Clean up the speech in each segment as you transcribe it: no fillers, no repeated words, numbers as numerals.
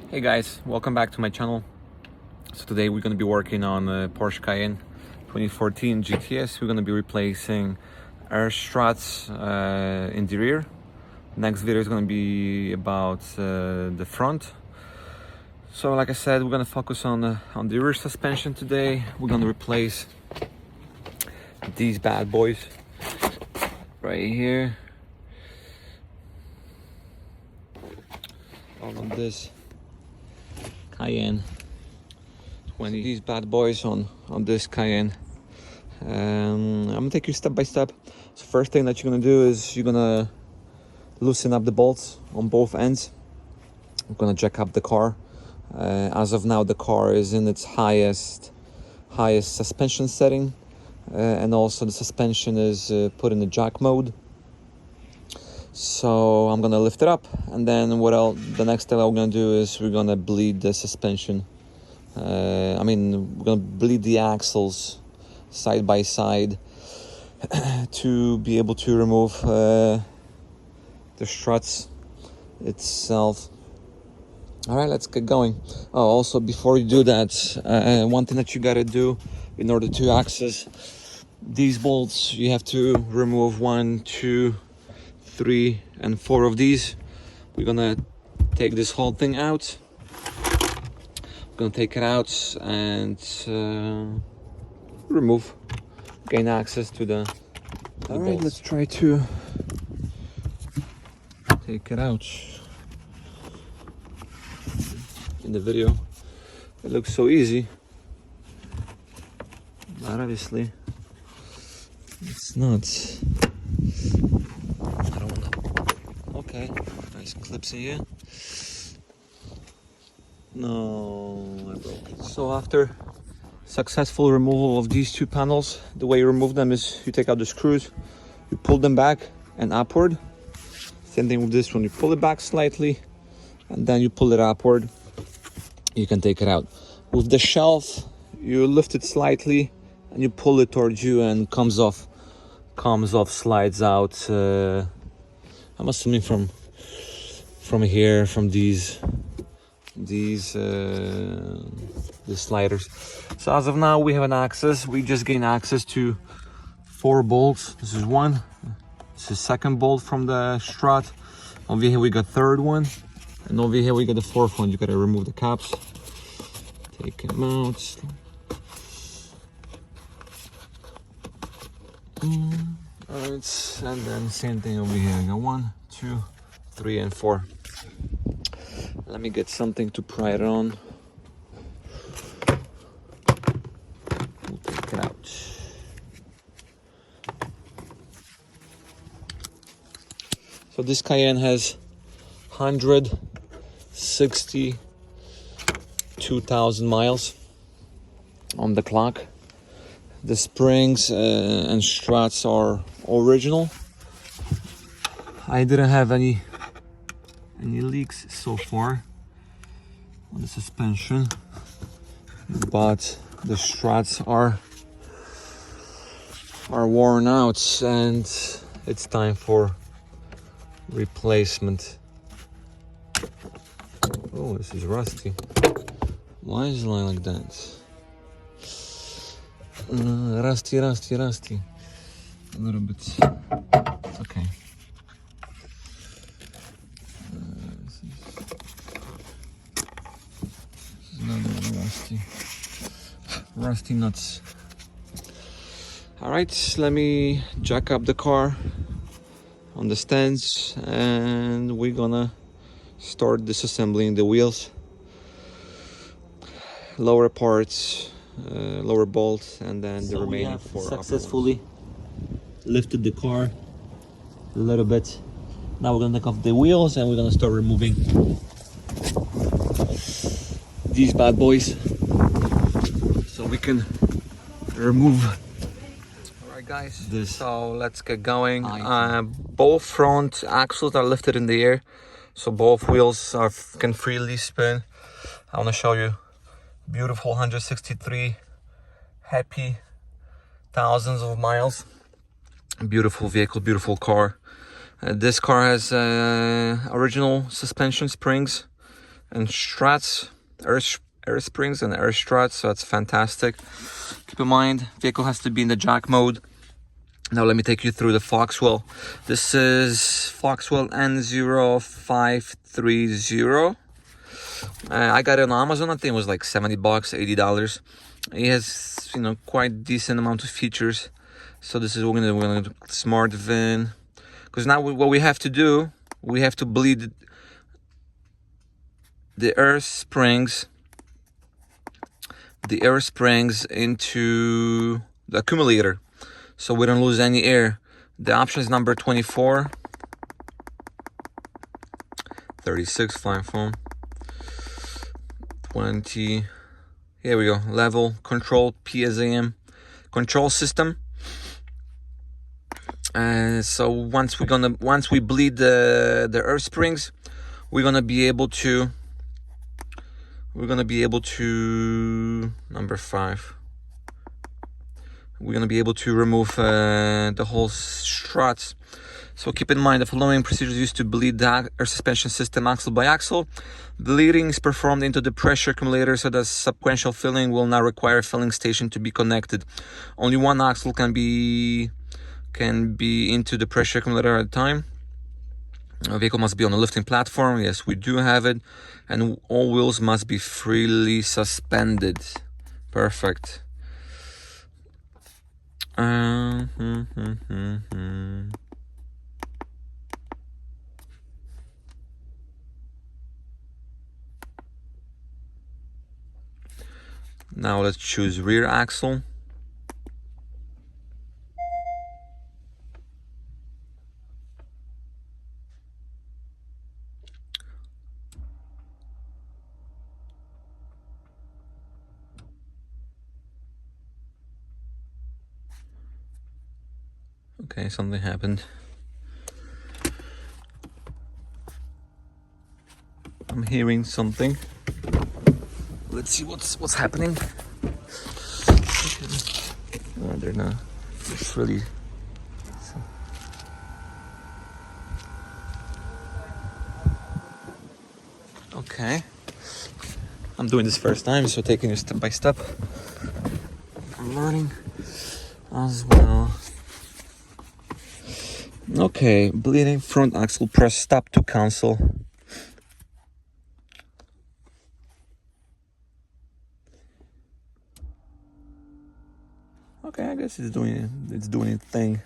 Hey guys, welcome back to my channel. So today we're going to be working on a Porsche Cayenne 2014 GTS. We're going to be replacing air struts in the rear. Next video is going to be about the front. So like I said, we're going to focus on the rear suspension today. We're going to replace these bad boys right here. All on this Cayenne 20, these bad boys on this Cayenne. I'm gonna take you step by step. So first thing that you're gonna do is you're gonna loosen up the bolts on both ends. I'm gonna jack up the car. As of now, the car is in its highest suspension setting, and also the suspension is put in the jack mode. So I'm gonna lift it up, and then the next step I'm gonna do is we're gonna bleed the suspension. We're gonna bleed the axles side by side to be able to remove the struts itself. All right, let's get going. Oh, also before you do that, one thing that you gotta do in order to access these bolts, you have to remove 1, 2, 3, and 4 of these. We're gonna take this whole thing out. We're gonna take it out and gain access to the all right bolts. Let's try to take it out. In the video it looks so easy, but obviously it's not. Okay, nice clips in here. No, I broke it. So after successful removal of these two panels, the way you remove them is you take out the screws, you pull them back and upward. Same thing with this one, you pull it back slightly and then you pull it upward. You can take it out. With the shelf, you lift it slightly and you pull it towards you and comes off, slides out. I'm assuming from here, from these sliders. So as of now, we have an access. We just gain access to 4 bolts. This is one. This is second bolt from the strut. Over here we got third one, and over here we got the fourth one. You gotta remove the caps. Take them out. Alright, and then same thing over here. I got 1, 2, 3, and 4. Let me get something to pry it on. We'll take it out. So this Cayenne has 162,000 miles on the clock. The springs and struts are original. I didn't have any leaks so far on the suspension, but the struts are worn out and it's time for replacement. Oh, this is rusty. Why is it like that? Rusty. A little bit. It's okay. This is not rusty nuts. All right, let me jack up the car on the stands and we're gonna start disassembling the wheels, lower parts, lower bolts, and then the remaining 4 successfully lifted the car a little bit. Now we're gonna take off the wheels and we're gonna start removing these bad boys so we can remove. All right guys, so let's get going. Both front axles are lifted in the air, so both wheels can freely spin. I want to show you. Beautiful 163 happy thousands of miles. Beautiful vehicle, beautiful car. This car has original suspension springs and struts, air springs and air struts, so that's fantastic. Keep in mind, vehicle has to be in the jack mode. Now let me take you through the Foxwell. This is Foxwell N0530. I got it on Amazon. I think it was like $70, $80. It has, you know, quite decent amount of features. So this is what we're gonna do. Smart VIN. Because now what we have to do, we have to bleed the air springs into the accumulator, so we don't lose any air. The option is number 24, 36, flying foam, 20. Here we go. Level control, PSAM control system. So once we bleed the air springs, we're gonna be able to number 5. We're gonna be able to remove the whole struts. So keep in mind the following procedures used to bleed the air suspension system axle by axle. Bleeding is performed into the pressure accumulator, so that sequential filling will not require a filling station to be connected. Only one axle can be into the pressure accumulator at a time. A vehicle must be on a lifting platform. Yes, we do have it. And all wheels must be freely suspended. Perfect. Now let's choose rear axle. Okay, something happened. I'm hearing something. Let's see what's happening. No, they're not. It's really. Okay. I'm doing this first time, so taking it step by step. I'm learning as well. Okay, bleeding front axle, press stop to cancel. Okay, I guess it's doing its thing.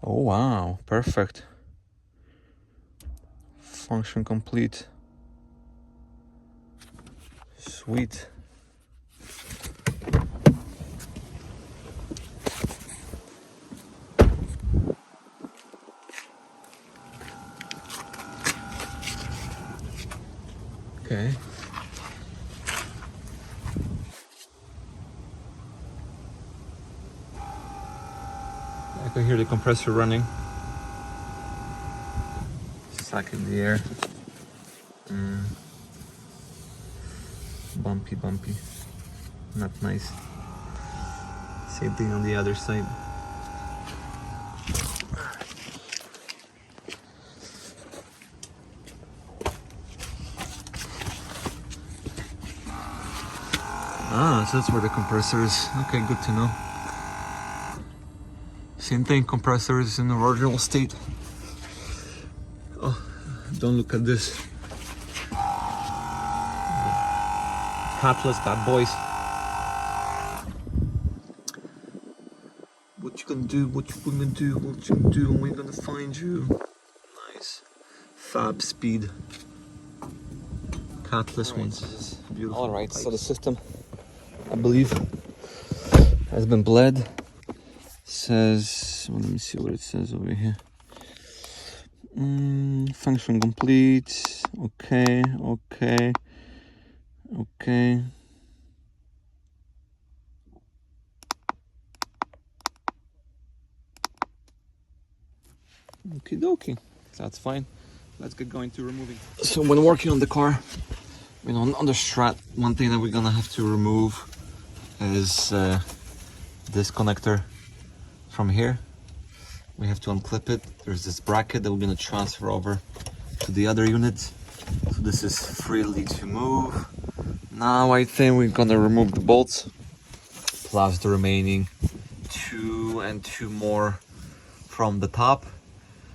Oh wow, perfect. Function complete. Sweet. Okay. I can hear the compressor running. Sucking the air. Bumpy. Not nice. Same thing on the other side. Ah, so that's where the compressor is. Okay, good to know. Same thing, compressor is in the original state. Oh, don't look at this. Catless bad boys. What you gonna do? What you gonna do? We're gonna find you. Nice. Fab speed. Catless ones. Beautiful. Alright, so the system, I believe, has been bled. Says, well, let me see what it says over here. Function complete. Okay. Okie dokie, that's fine. Let's get going to removing. So when working on the car, you know, on the Strut, one thing that we're gonna have to remove is this connector from here. We have to unclip it. There's this bracket that we're gonna transfer over to the other unit. So this is freely to move. Now I think we're gonna remove the bolts, plus the remaining 2 and 2 more from the top.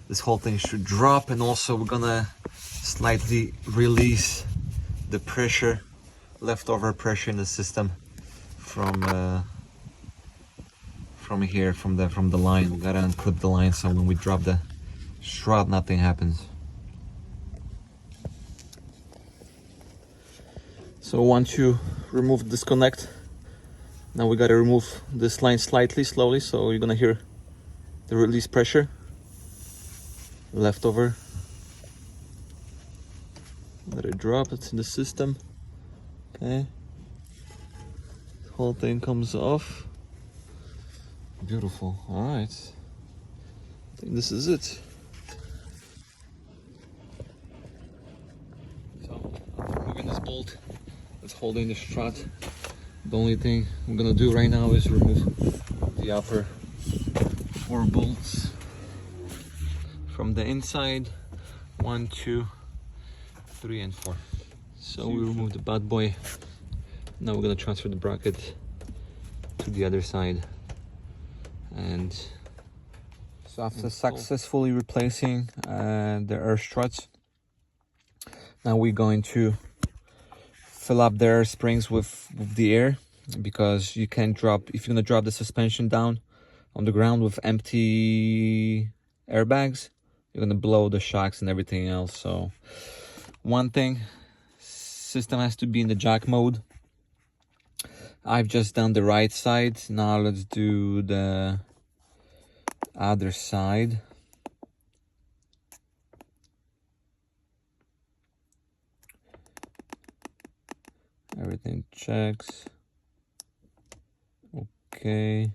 This whole thing should drop, and also we're gonna slightly release the pressure, leftover pressure in the system from here, from the line. We gotta unclip the line so when we drop the Strut, nothing happens. So once you remove the disconnect, now we gotta remove this line slightly, slowly, so you're gonna hear the release pressure leftover. Let it drop, it's in the system. Okay, the whole thing comes off. Beautiful. All right, I think this is it. So removing this bolt that's holding the Strut. The only thing I'm gonna do right now is remove the upper 4 bolts from the inside. 1, 2, 3, and 4. So we remove the bad boy. Now we're gonna transfer the bracket to the other side. And so after successfully replacing the air struts, now we're going to fill up the air springs with the air, because you can't drop, if you're gonna drop the suspension down on the ground with empty airbags, you're gonna blow the shocks and everything else. So one thing, system has to be in the jack mode. I've just done the right side. Now let's do the other side. Everything checks. Okay.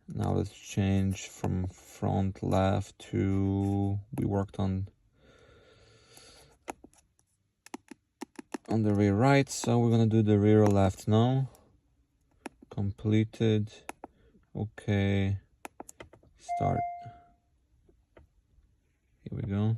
Now let's change from front left to, we worked on the rear right, so we're gonna do the rear left now. Completed. Okay, start. Here we go.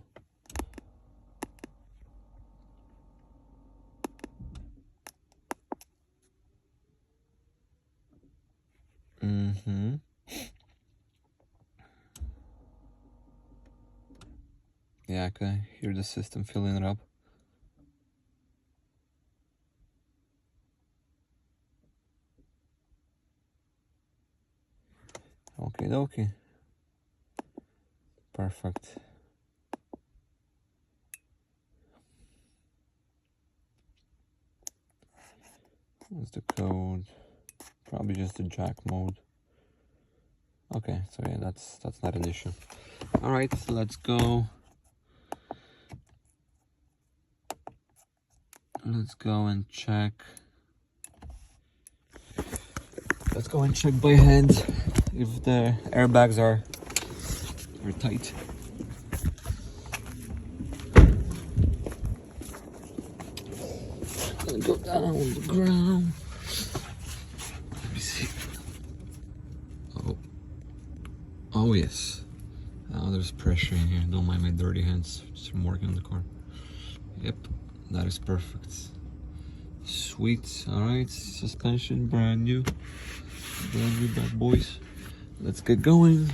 Yeah, I can hear the system filling it up. Okay, okay. Perfect. What's the code? Probably just the jack mode. Okay, so yeah, that's not an issue. All right, so let's go. Let's go and check. Let's go and check by hand if the airbags are tight. Gonna go down on the ground. Let me see. Oh yes. Oh, there's pressure in here. Don't mind my dirty hands. Just from working on the car. Yep, that is perfect. Sweet. All right, suspension brand new bad boys. Let's get going.